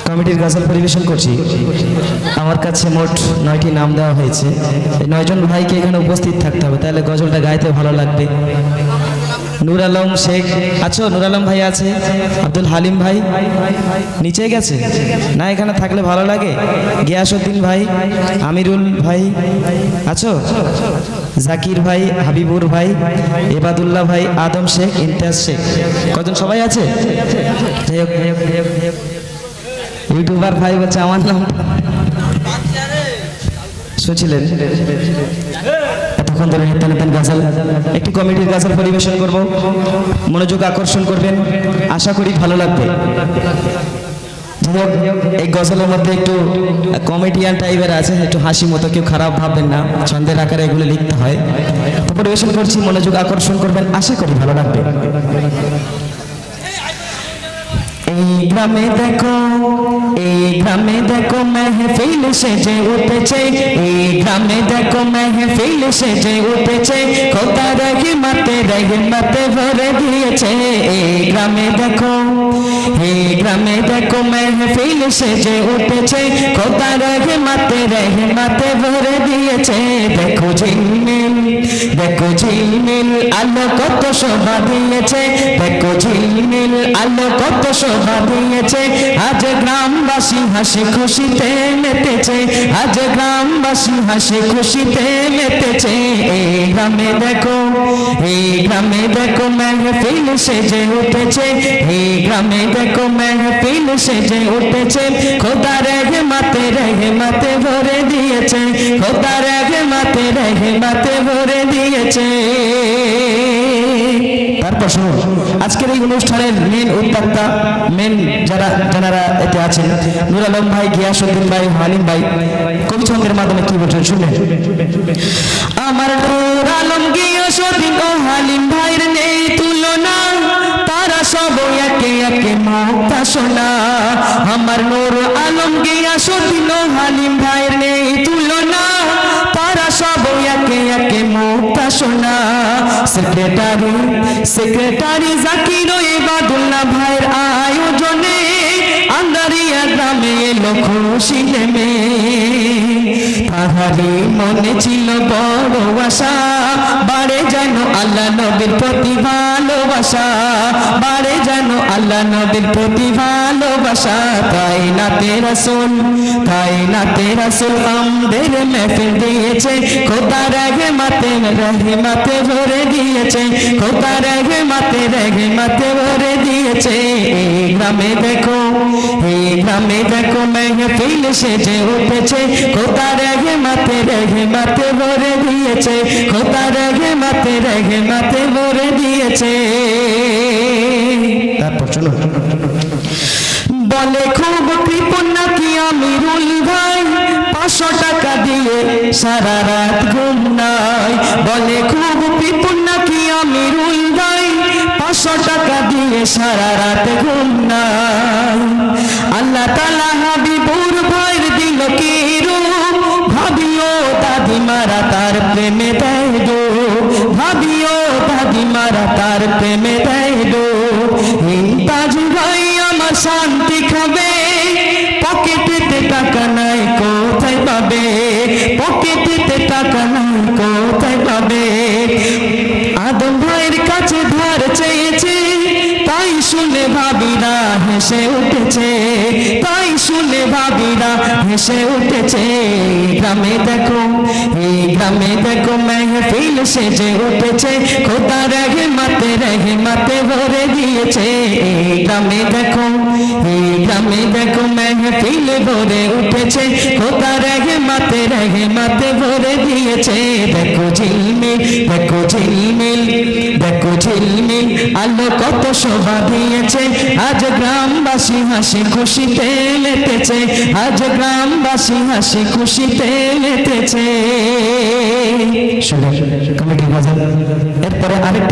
কমিটির গজল পরিবেশন করছি। আমার কাছে মোট 9টি নাম দেওয়া হয়েছে। এই 9 জন ভাইকে এখানে উপস্থিত থাকতে হবে, তাহলে গজলটা গাইতে ভালো লাগবে। নূর আলম শেখ আছো? নূর আলম ভাই আছে? আব্দুল হালিম ভাই নিচে গেছে না? এখানে থাকলে ভালো লাগে। গিয়াসউদ্দিন ভাই, আমিরুল ভাই আছো? জাকির ভাই, হাবিবুর ভাই, এবাদুল্লাহ ভাই, আদম শেখ, ইমতিয়াজ শেখ, কজন সবাই আছে? ইউটিউবার ভাই বলছে আমার নাম শুনছিলেন। এতক্ষণ ধরে নিত্যানতন গজল, একটি কমিটির গজল পরিবেশন করব, মনোযোগ আকর্ষণ করবেন, আশা করি ভালো লাগবে। এই গজলের মধ্যে একটু কমেডিয়ান টাইপের আছে, একটু হাসি মতো, কেউ খারাপ ভাববেন না, ছন্দের আকারে এগুলো লিখতে হয়। তো পরিবেশন করছি, মনোযোগ আকর্ষণ করবেন, আশা করি ভালো লাগবে। এই গ্রামে দেখো, এই গ্রামে দেখো মেহফিল সেজে উঠেছে, এই গ্রামে দেখো মেহফিল সেজে উঠেছে, খোদা রহমতে ভরে দিয়েছে। এই গ্রামে দেখো, এই গ্রামে দেখো মেহফিল সেজে উঠেছে, খোদা রহমতে ভরে দিয়েছে। দেখো ঝিলমিল, দেখো ঝিলমিল আলো কত শোভা দিয়েছে, দেখো ঝিলমিল আলো কত শোভা দিয়েছে। আজ গ্রামবাসী হাসি খুশিতে মেতেছে, আজ গ্রামবাসী হাসি খুশিতে মেতেছে। এই গ্রামে দেখো, এই গ্রামে দেখো মেহফিল সেজে উঠেছে, এই গ্রামে দেখো মেহফিল সেজে উঠেছে, খোদা রহমতে ভরে দিয়েছে, খোদা রহমতে ভরে দিয়েছে। তারপর শুনুন, আজকের এই অনুষ্ঠানের মেন উদ্যোক্তা, মেন যারা এতে আছেন, নূর আলম ভাই, গিয়াসউদ্দিন ভাই, হালিম ভাই, কবি ছন্দের মাধ্যমে কি বলছেন শুনলেন। আমার নূর আলম, গিয়াসউদ্দিন ও হালিম ভাইয়ের নেই তুলনা, তারা সব একে একে মুক্তা সোনা। আমার নূর আলম, গিয়াসউদ্দিন ও হালিম ভাইয়ের নেই তুলনা, তারা সব একে একে মুক্তা সোনা। সেক্রেটারি, সেক্রেটারি জাকির ও এবাদুল্লাহ ভাইয়ের আয়োজনে আন্দারিয়া গ্রামে এলো খুশি নেমে। তাহারি মনে ছিল বড় আশা, বাড়ে যেন আল্লাহ নবীর প্রতি ভালোবাসা, বাড়ে যেন আল্লাহ নবীর প্রতি ভালোবাসা। তাই নাতে রাসূল, তাই নাতে রাসূল আমাদের মেহফিল দিয়েছে, খোদা রহমতে ভরে দিয়েছে, খোদা রহমতে ভরে দিয়েছে। এই গ্রামে দেখো, এই গ্রামে দেখো মেহফিল সেজে উঠেছে, খোদা রহমতে ভরে দিয়েছে, খোদা রহমতে ভরে দিয়েছে। তারপর চলো, বলে খুব কৃপণ নাকি আমিরুল ভাই, 500 টাকা দিয়ে সারা রাত ঘুম নাই। বলে খুব কৃপণ নাকি আমিরুল ভাই, 500 টাকা দিয়ে সারা রাত ঘুম নাই। আল্লাহ তাআলা হাবিবুর ভাইয়ের দিল কি রূপ, ভাবিও দাদিমারা তার প্রেমে দেয় ডুব, ভাবিও দাদিমারা তার প্রেমে দেয় ডুব। ইমতাজ ভাই আমার শান্তি খাবে, পকেটেতে টাকা নাই কোথায় পাবে, পকেটেতে টাকা নাই কোথায় পাবে। আদম ভাইয়ের কাছে ধার চেয়েছে, তাই শুনে ভাবিরা হেসে উঠেছে, তাই শুনে ভাবিরা হেসে উঠেছে। গ্রামে দেখো, এই গ্রামে দেখো মেহফিল সেজে উঠেছে, খোদা রহমতে ভরে দিয়েছে। এই গ্রামে দেখো, এই গ্রামে দেখো মেহফিল ভরে উঠেছে, খোদা রহমতে ভরে দিয়েছে। দেখো ঝিলমিল, দেখো ঝিলমিল, দেখো ঝিলমিল আলো কত শোভা দিয়েছে। আজ গ্রামবাসী হাসি খুশিতে মেতেছে, আজ গ্রামবাসী হাসি খুশিতে মেতেছে। শুনুন কমিটি গজল, এরপরে আরেকটা